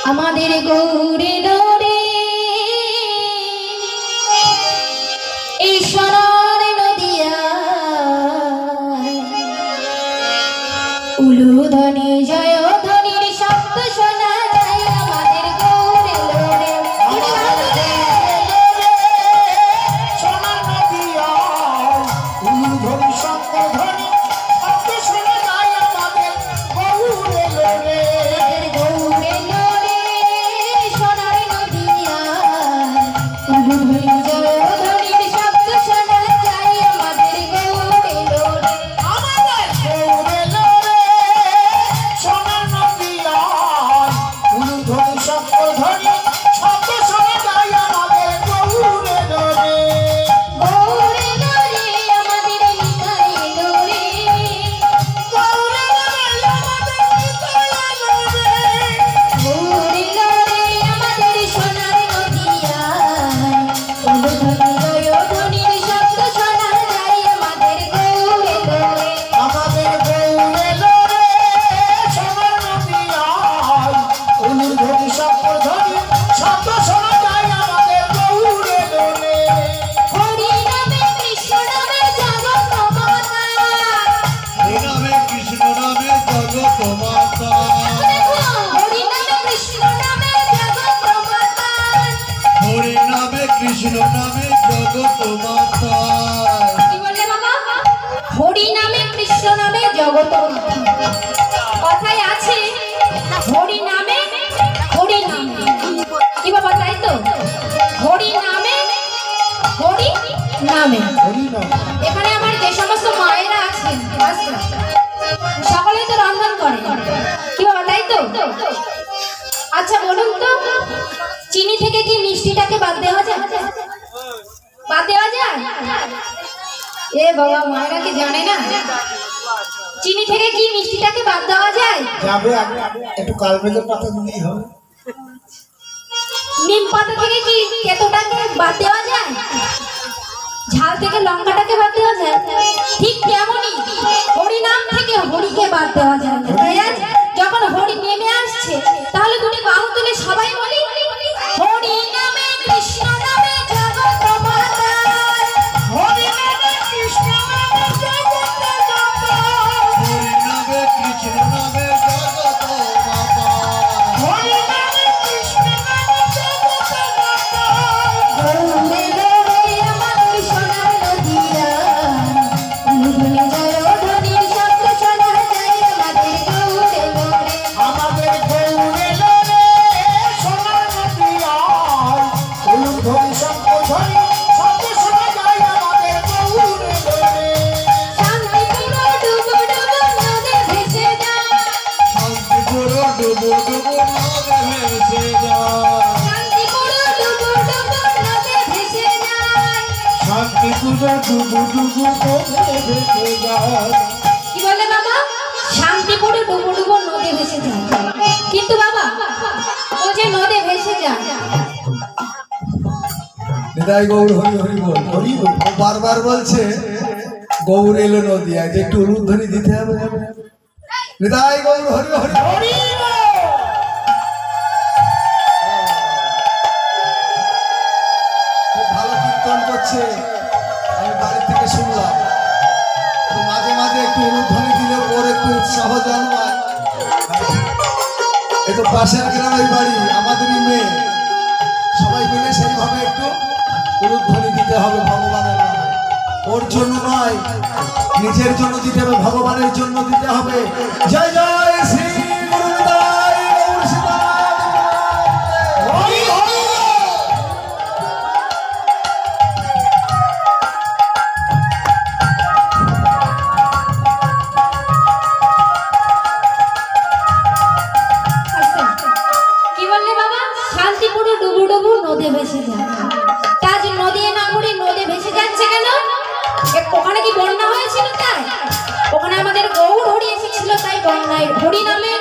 আমাদের গৌরে ডোরে এই সোনার নদিয়া উলুধ্বনি জয় ধ্বনির শব্দ শোনা যায় আমাদের গৌরে ডোরে সোনার নদিয়া উলুধ্বনি শব্দ ধ্বনি শব্দ শোনা যায় আমাদের গৌরে ডোরে গৌরে ডোরে সোনার নদিয়া উলুধ্বনি জয় ধ্বনির শব্দ শোনা যায় আমাদের গৌরে ডোরে আমাদের গৌরে ডোরে সোনার নদিয়া উলুধ্বনি শব্দ ধ্বনি শব্দ শোনা যায় আমাদের গৌরে ডোরে গৌরে ডোরে আমাদের নিতাই ডোরে গৌরে ডোরে আমাদের নিতাই ডোরে গৌরে ডোরে আমাদের সোনার নদিয়া উলুধ্বনি জয় ধ্বনির শব্দ শোনা যায় আমাদের গৌরে ডোরে আমাদের গৌরে ডোরে সোনার নদিয়া উলুধ্বনি শব্দ ধ্বনি শব্দ শোনা যায় আমাদের গৌরে ডোরে হরি নামে কৃষ্ণ নামে জগৎ মাতা হে নামে কৃষ্ণ নামে জগৎ মাতা হরি নামে কৃষ্ণ নামে জগৎ মাতা হরি নামে কৃষ্ণ নামে জগৎ মাতা কি বলে বাবা হরি নামে কৃষ্ণ নামে জগৎ মাতা কথায় আছে হরি নামে কি বাবা তাই তো হরি নামে হরি নাম এখানে আমার যে সমস্ত মায়েরা আছেন সকলেই তো রন্ধন করে কি বাবা তাই তো আচ্ছা বলুন তো চিনি থেকে কি মিষ্টিটাকে বাদ দেওয়া যায় এ বাবা মায়েরা কি জানে না চিনি থেকে কি মিষ্টিটাকে বাদ দেওয়া যায় যাবে একটু কালমেঘের পাতা দিলেই হবে নিম পাতা থেকে কি তেতোটাকে বাদ দেওয়া যায় ঝাল থেকে লঙ্কাটাকে বাদ দেওয়া যায় ঠিক তেমনই হরিনাম থেকে হরিকে বাদ দেওয়া যায় না তাই আজ যখন হরি নেমে আসছে তাহলে দুটি বাহু তুলে সবাই বলি হরি নামে কৃষ্ণ নামে জগৎ মাতা হরি নামে কৃষ্ণ নামে জগৎ মাতা হরি নামে কৃষ্ণ নামে জগৎ মাতা হরি নামে কৃষ্ণ নামে জগৎ মাতা গৌরে ডোরে আমাদের সোনার নদিয়া উলুধ্বনি জয় ধ্বনির শব্দ শোনা যায় আমাদের গৌরে ডোরে আমাদের গৌরে ডোরে সোনার নদিয়া উলুধ্বনি শব্দ ধ্বনি শব্দ শোনা যায় আমাদের গৌরে ডোরে শান্তিপুর ডুবো ডুবো নদে ভেসে যায় শান্তিপুর ডুবো ডুবো নদে ভেসে যায় শান্তিপুর ডুবো ডুবো নদে ভেসে যায় শান্তিপুর ডুবু ডুবু নদে ভেসে যায় কি বলে বাবা শান্তিপুর ডুবো ডুবো নদে ভেসে যায় কিন্তু বাবা ও যে নদে ভেসে যায় নিতাই গৌর হরি হরি বল হরি বল। ও বারবার বলছে গৌর এলো নদিয়া যে একটু উলুধ্বনি দিতে হবে নিতাই গৌর হরি হরি বল। হরি বল। খুব ভালো কীর্তন করছে আমি বাড়ি থেকে শুনলাম তো মাঝে মাঝে একটু উলুধ্বনি দিলে ওর একটু উৎসাহ জন্মায় এ তো পাশের গ্রামের বাড়ি আমাদেরই মেয়ে সবাই মিলে সেইভাবে একটু উলুধ্বনি দিতে হবে ভগবানের নামে ওর জন্য নয় নিজের জন্য দিতে হবে ভগবানের জন্য দিতে হবে জয় জয় শ্রী গুরু নিতাই গৌর সীতারাম। হরি হরি কি বললে বাবা শান্তিপুরে ডুবু ডুবু নদে ভেসে যায় কাজ নদী না করে নদে ভেসে যাচ্ছে কেন ওখানে কি বন্যা হয়েছিল তাই ওখানে আমাদের গৌর হরি এসেছিল তাই বন্যায় হরি নামে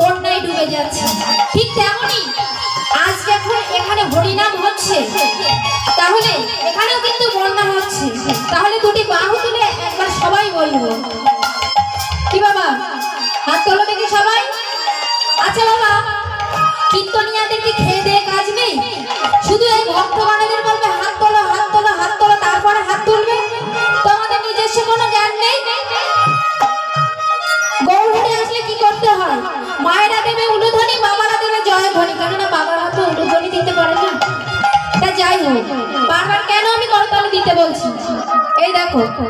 বন্যায় ডুবে যাচ্ছে ঠিক তেমনই আজ যখন এখানে হরিনাম হচ্ছে তাহলে এখানেও কিন্তু বন্যা হচ্ছে তাহলে দুটি বাহু তুলে একবার সবাই বলবো কি বাবা হাত তোলো দেখি সবাই আচ্ছা বাবা কীর্তন দেখো,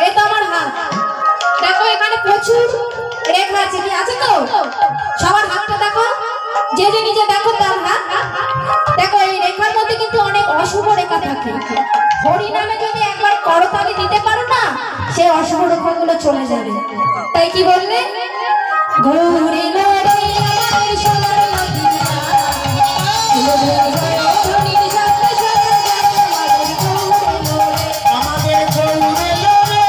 এই তো আমার হাত, দেখো এখানে প্রচুর রেখা আছে, কি আছে তো? সবার হাতটা দেখো, যে যে নিজে দেখো তার হাত। দেখো এই রেখার মধ্যে কিন্তু অনেক অশুভ রেখা থাকে। হরি নামে যদি একবার করতালি দিতে পারো না, সেই অশুভ রেখাগুলো চলে যাবে। তাই কি বললে? ঘুরে লড়ে আমার সোনার মদিনা, আমাদের গৌরে লড়ে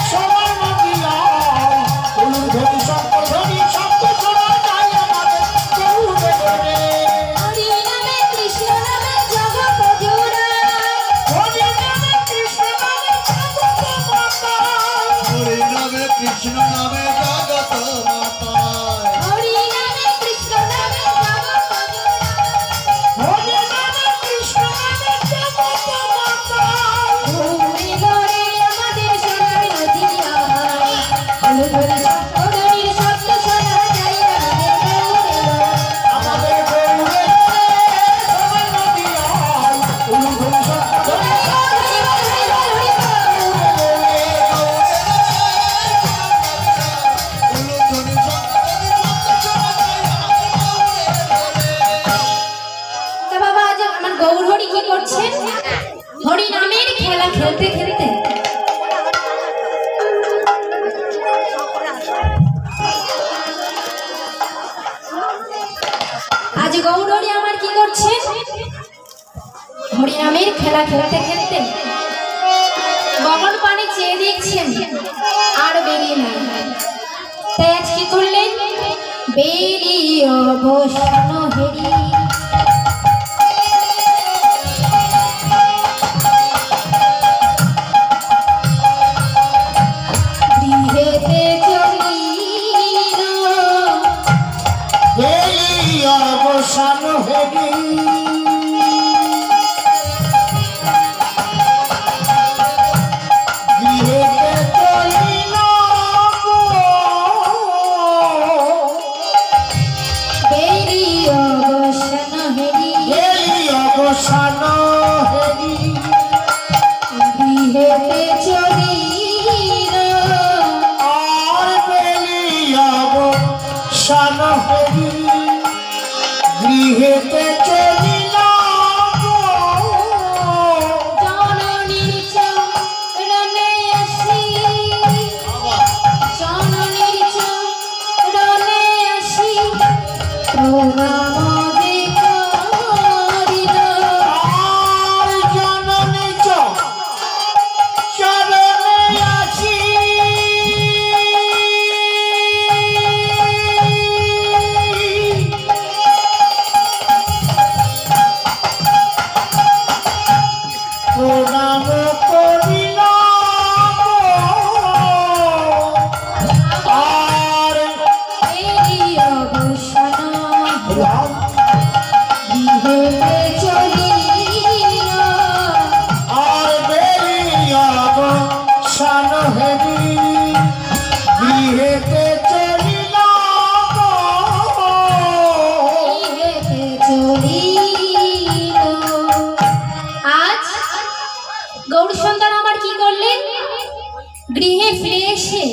সোনার মদিনায়, উলুর ধ্বনি শব্দ ধ্বনি শব্দ শোনা যায় আমাদের গৌরে লড়ে। হরি নামে কৃষ্ণ নামে জগৎ জোড়া, হরি নামে কৃষ্ণ নামে জগৎ মাতায়, হরি নামে কৃষ্ণ নামে জগত মাতায়। হরি নামে কৃষ্ণ নামে জগৎ জোড়া, হরি নামে কৃষ্ণ নামে জগৎ মাতায়। ঘুরে লড়ে আমাদের সোনার মদিনা, উলুধ্বনি শব্দধ্বনির শব্দ শোনা যায় আমাদের গৌরে লড়ে। আমাদের গৌরে লড়ে সোনার মদিনায়, উলুর ধ্বনি শব্দ ধ্বনি তা বাবা, আজ আমার গৌর হরি কি করছেন? হরি নামের খেলা খেলতে খেলতে আজ গৌর হরি আমার কি করছেন? হরি নামের খেলা খেলতে খেলতে গগন পানে চেয়ে দেখছেন, আর বেরিয়ে নাই। তাই আজ কি করলেন? বেরিয়ে অবসান হেরি, গৃহেতে চলিল, এই অবসান হেরি, গৃহেতে চলিল গো। বেরিয়ে অবসান হেরি, এই অবসান হেরি, গৃহেতে চলিল, আর বেলি অবসান হেরি, গৃহেতে চলিল গো। জননীর চরণে আসি, জননীর চরণে আসি, প্রণাম যে করিল। আর জননী চরণে আছি, প্রণাম করিল আর বেরিয়ে অবসান রাম গৃহেতে চলিল, আর বেরিয়াব শান হেরি, গৃহেতে চলিল গো। গৃহেতে চলিল। আজ গৌর সন্তান আমার কি করলেন? গৃহে ফিরে এসে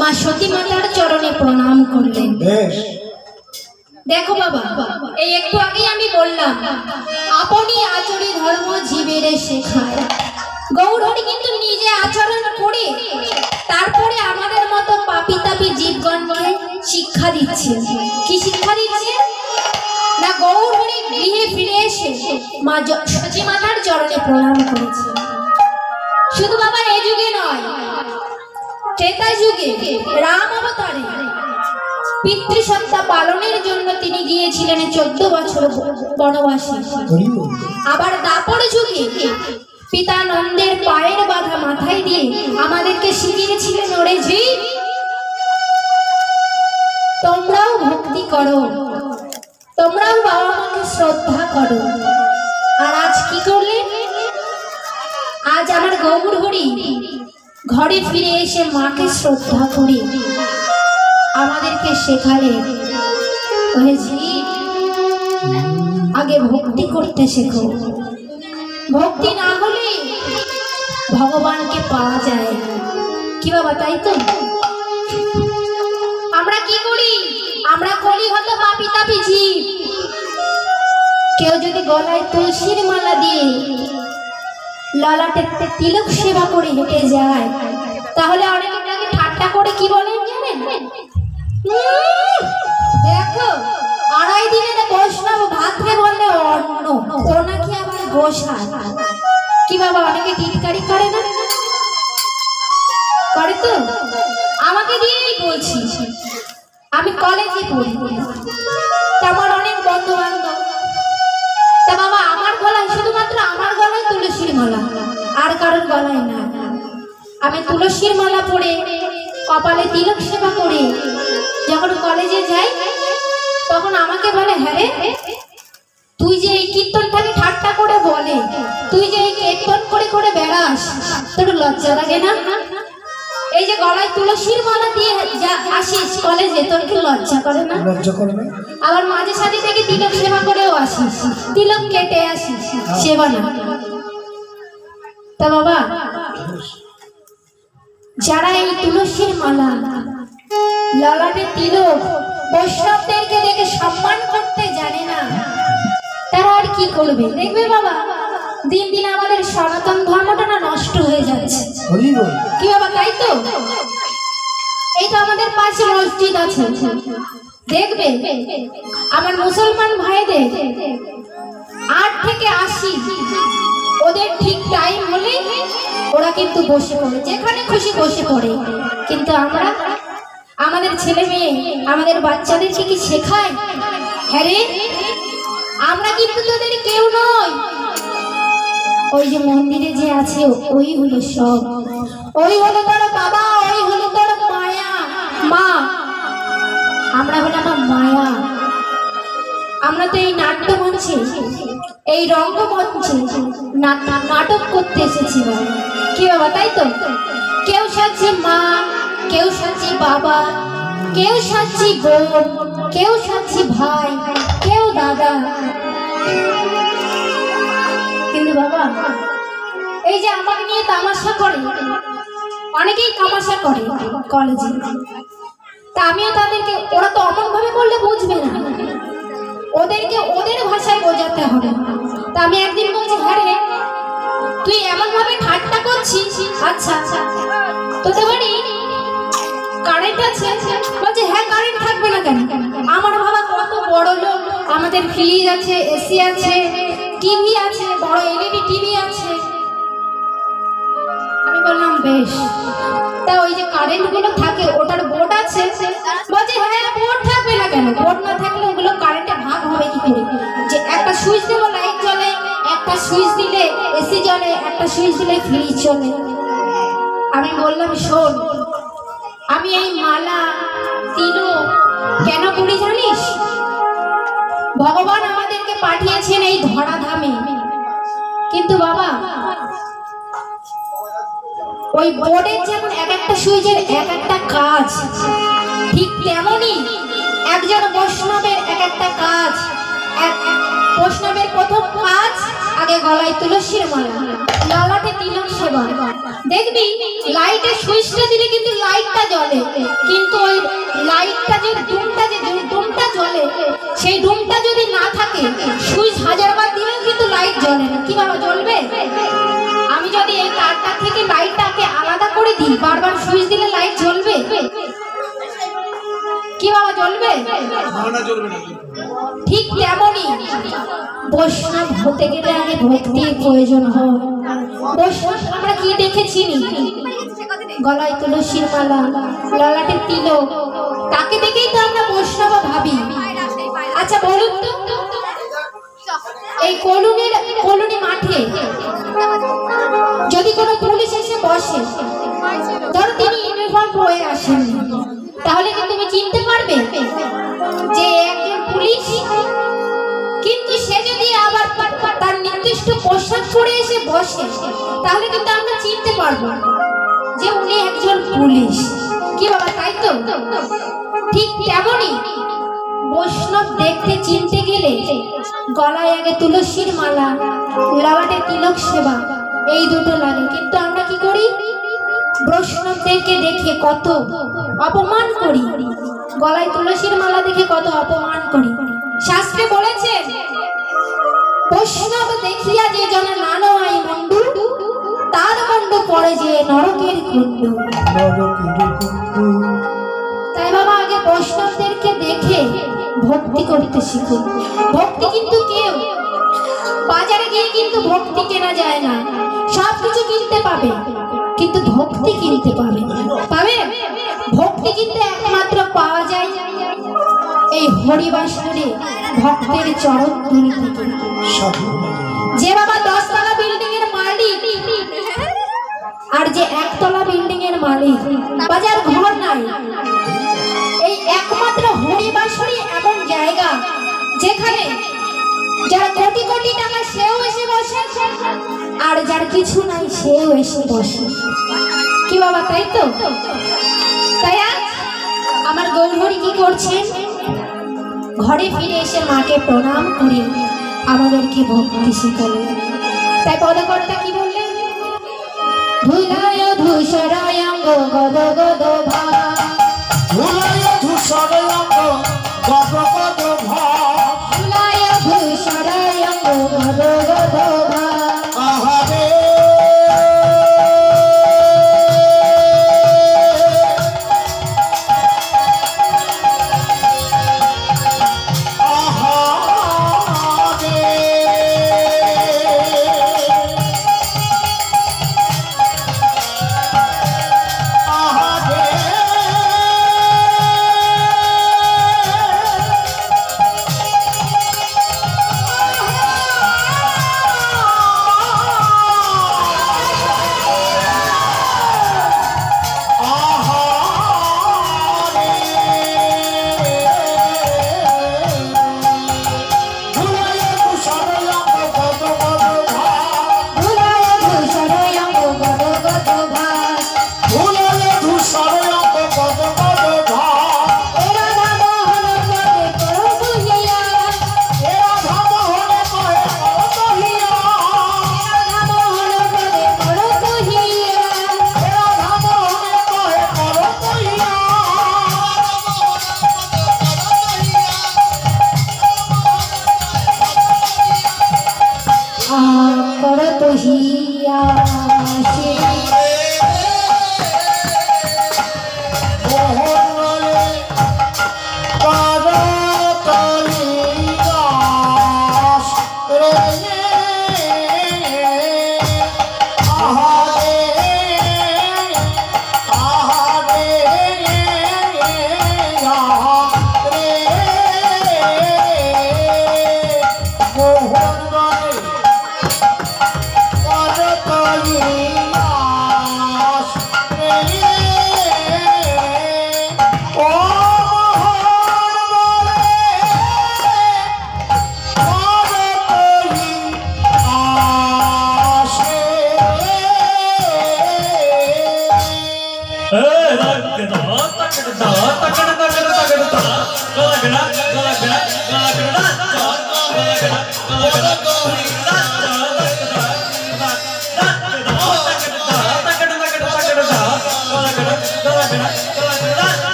মা সতী মাতার চরণে প্রণাম করলেন। বেশ, দেখো বাবা, এই একটু আগেই আমি বললাম, আপনি আচরি ধর্ম জীবেরে শেখায়। গৌর হরি কিন্তু নিজে আচরণ করে তারপরে আমাদের মতো পাপি তাপি জীবগণকে শিক্ষা দিচ্ছে। কি শিক্ষা দিচ্ছে? না, গৌর হরি গৃহে ফিরে এসে মা সতী মাতার চরণে প্রণাম করেছে। শুধু বাবা এই যুগে নয়, ত্রেতা যুগে রাম অবতারে পিতৃসত্তা পালনের জন্য তিনি গিয়েছিলেন 14 বছর বনবাসে। আবার দাপর যুগে পিতা নন্দের পায়ের বাঁধা মাথায় দিয়ে আমাদেরকে শিখিয়েছিলেন, ওরে জীব, তোমরাও ভক্তি করো, তোমরাও বাবা মাকে শ্রদ্ধা করো। আর আজ কি করলেন? আজ আমার গৌর হরি ঘরে ফিরে এসে মাকে শ্রদ্ধা করে আমাদেরকে শেখালেন, ওরে জীব, আগে ভক্তি করতে শেখো। ভক্তি না হলে ভগবানকে পাওয়া যায়। কি বাবা, তাই তো? আমরা কি করি? আমরা করি হতো পাপি তাপি জীব। কেউ যদি গলায় তুলসীর মালা দিয়ে ললাটে তিলক সেবা করে হেঁটে যায়, তাহলে অনেকে তাকে ঠাট্টা করে কি বলেন জানেন? দেখো, আড়াই দিনে বৈষ্ণব ভাতরে বললে অন্ন, ও নাকি আবার গোসাই। কি বাবা, অনেকে টিটকারি করে না? করে তো? আমাকে দিয়েই বলছি, আমি কলেজে পড়ি, তা আমার অনেক বন্ধু বান্ধব। তা বাবা, আমার গলায়, শুধুমাত্র আমার গলায় তুলসীর মালা, আর কারোর গলায় না। আমি তুলসীর মালা পরে কপালে তিলক সেবা করে যখন কলেজে যাই, তখন আমাকে বলে, হ্যাঁ রে, তুই যে এই কীর্তনটাকে ঠাট্টা করে বলে, তুই যে এই কীর্তন করে করে বেড়াস, তোর লজ্জা লাগে না? এই যে গলায় তুলসীর মালা দিয়ে যা আসিস কলেজে, তোর কি লজ্জা করে না? লজ্জা করে না? আবার মাঝে সাঝে থেকে তিলক সেবা করেও আসিস, তিলক কেটে আসিস, সেবা না। তা বাবা, যারা এই তুলসীর মালা, ললাটে তিলক, বৈষ্ণবদেরকে দেখে সম্মান করতে জানে না, তারা আর কি করবে? দেখবে বাবা, দিন দিন আমাদের সনাতন ধর্মটা না নষ্ট হয়ে যাচ্ছে। কি বাবা, তাই তো? এই তো আমাদের পাশে মসজিদ আছে, দেখবে আমার মুসলমান ভাইদের 8 থেকে 80, ওদের ঠিক টাইম হলে ওরা কিন্তু বসে পড়ে, যেখানে খুশি বসে পড়ে। কিন্তু আমরা আমাদের ছেলে মেয়ে, আমাদের বাচ্চাদেরকে কি শেখায়? হ্যাঁ রে, আমরা কিন্তু তোদের কেউ নয়। ওই যে মন্দিরে যে আছে, ওই হলো সব, ওই হলো তোর বাবা, ওই হলো তোর মায়া মা। আমরা হলো আমার মায়া। আমরা তো এই নাট্য মঞ্চে, এই রঙ্গমঞ্চে নাটক করতে এসেছি। কি বাবা, তাই তো? কেউ সাজছে মা, কেউ সাজছে বাবা, কেউ সাজছে বোন, কেউ সাজছে ভাই, কেউ দাদা। কিন্তু বাবা, এই যে আমাকে নিয়ে তামাশা করে, অনেকেই তামাশা করে কলেজে, তা আমিও তাদেরকে, ওরা তো অমন ভাবে বললে বুঝবে না, ওদেরকে ওদের ভাষায় বোঝাতে হবে। তা আমি একদিন বলছি, হ্যাঁ রে, তুই এমন ভাবে ঠাট্টা করছিস, আচ্ছা তোদের বাড়ি কারেন্ট আছে? বলছে, হ্যাঁ কারেন্ট থাকবে না কেন? আমার বাবা কত বড় লোক, আমাদের ফ্রিজ আছে, এসি আছে, টিভি আছে, বড় এলইডি টিভি আছে। আমি বললাম বেশ, তা ওই যে কারেন্ট গুলো থাকে, ওটার বোর্ড আছে? বলছে, হ্যাঁ বোর্ড থাকবে না কেন? বোর্ড না থাকলে ওগুলো কারেন্টে ভাগ হবে কি করে? যে একটা সুইচ দেবো লাইট জ্বলে, একটা সুইচ দিলে এসি জ্বলে, একটা সুইচ দিলে ফ্রিজ চলে। আমি বললাম, শোন, আমি এই মালা তিলক কেন করি জানিস? ভগবান আমাদেরকে পাঠিয়েছেন এই ধরাধামে, কিন্তু বাবা, ওই বোর্ডের যেমন এক একটা সুইচের এক একটা কাজ, ঠিক তেমনই একজন বৈষ্ণবের এক একটা কাজ। বৈষ্ণবের প্রথম কাজ, আগে গলায় তুলসীর মালা, ললাটে তিলক সেবা। দেখবি লাইটের সুইচটা দিলে কিন্তু লাইটটা জ্বলে, কিন্তু ওই লাইটটা যে ডুমটা জ্বলে, সেই ডুমটা যদি না থাকে, সুইচ 1000 বার দিলেও কিন্তু লাইট জ্বলে না। কি বাবা, জ্বলবে? আমি যদি এই তারটা থেকে লাইটটাকে আলাদা করে দিই, বারবার সুইচ দিলে লাইট জ্বলবে? কি বাবা, জ্বলবে? ঠিক তেমনই বৈষ্ণব হতে গেলে আগে ভক্তির প্রয়োজন হয়। বৈষ্ণব আমরা কি দেখেছি? গলায় তুলসীর মালা, ললাটে তিলক, তাকে দেখেই তো আমরা বৈষ্ণব ভাবি। আচ্ছা বলুন তো, এই কলোনি মাঠে যদি কোনো পুলিশ এসে বসে, ধরো তিনি ইউনিফর্ম পরে আসেন, তাহলে কি তুমি চিনতে পারবে যে একজন পুলিশ? কিন্তু সে যদি আবার তার নির্দিষ্ট পোশাক পরে এসে বসে, তাহলে কিন্তু আমরা চিনতে পারবো যে উনি একজন পুলিশ। কি বাবা, তাই তো? ঠিক তেমনই বৈষ্ণব দেখতে চিনতে গেলে গলায় আগে তুলসীর মালা, ললাটে তিলক সেবা, এই দুটো লাগে। কিন্তু আমরা কি করি? বৈষ্ণবদেরকে দেখে কত অপমান করি, গলায় তুলসীর মালা দেখে কত অপমান করি। শাস্ত্রে বলেছে, বৈষ্ণব দেখিয়া যে জন নানো আই মন্ডু, তার মন্ডু পড়ে যে নরকের কুণ্ডু। তাই বাবা আগে বৈষ্ণবদেরকে দেখে ভক্তি করতে শিখুন। ভক্তি কিন্তু কেউ বাজারে গিয়ে কিন্তু ভক্তি কেনা যায় না। সব কিছু কিনতে পাবে কিন্তু ভক্তি কিনতে পাবে ভক্তি কিন্তু একমাত্র পাওয়া যায় এই হরিবাসরে ভক্তের চরণ ধুলি থেকে। যে বাবা 10 তলা বিল্ডিং এর মালিক আর যে 1 তলা বিল্ডিং এর মালিক, বাজার ঘর নাই, এই একমাত্র হরিবাসরে এমন জায়গা যেখানে যার কোটি কোটি টাকা সেও এসে বসে আর যার কিছু নাই সেও এসে বসে। কি বাবা, তাই তো? তাই আজ আমার গৌরহরি কি করছেন? ঘরে ফিরে এসে মাকে প্রণাম করে আমাদেরকে ভক্তি শিখালেন। তাই পদকর্তা কি বললেন? ধুলায় ধূসরায় অঙ্গ গদ গদ ভা, ধুলায় ধূসরায় অঙ্গ গদ গদ ভা, ধুলায় ধূসরায় অঙ্গ গদ গদ ভা। আহারে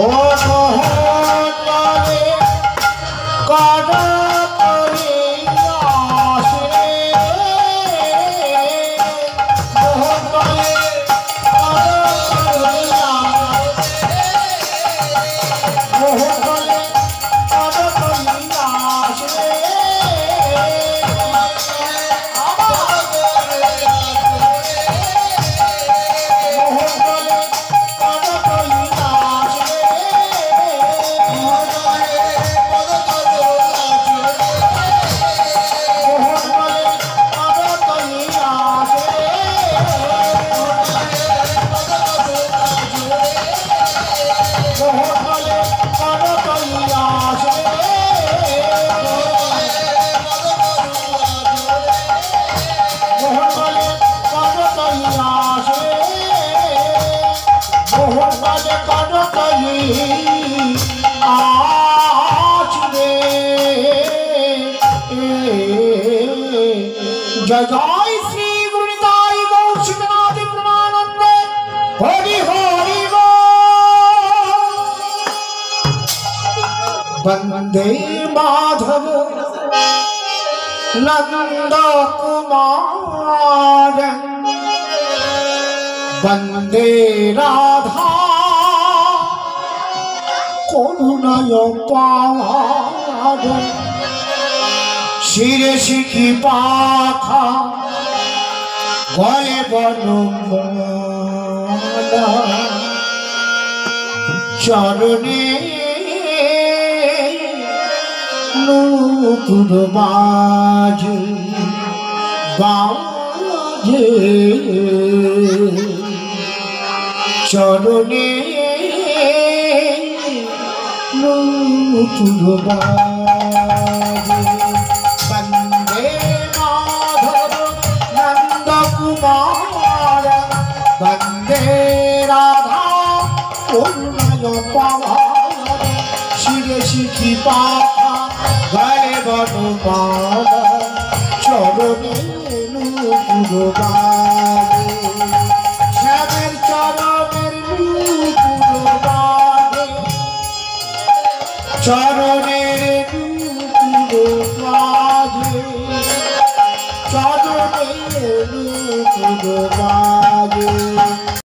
ও মোহন বলে কর করিয়াছে মোহন বলে কর করিয়াছে মোহন বলে কর করিয়াছে जय जय श्री गुरु निताई गौर शिवनाथ प्रेमानंद हरि हरि वंदे माधव नंद कुमार वंदे राधा करुणय पार শিরে শিখি পাখা গলে বনমালা চরণে নূপুর বাজে বাজে চরণে নূপুর বাজে वंदे राधा करुणय पार शिरे शिखी पाखा गले बनमाल चरणे नूपुर बाजे श्यामेर चरणेर नूपुर बाजे चरणेर नूपुर बाजे चरणेर नूपुर बाजे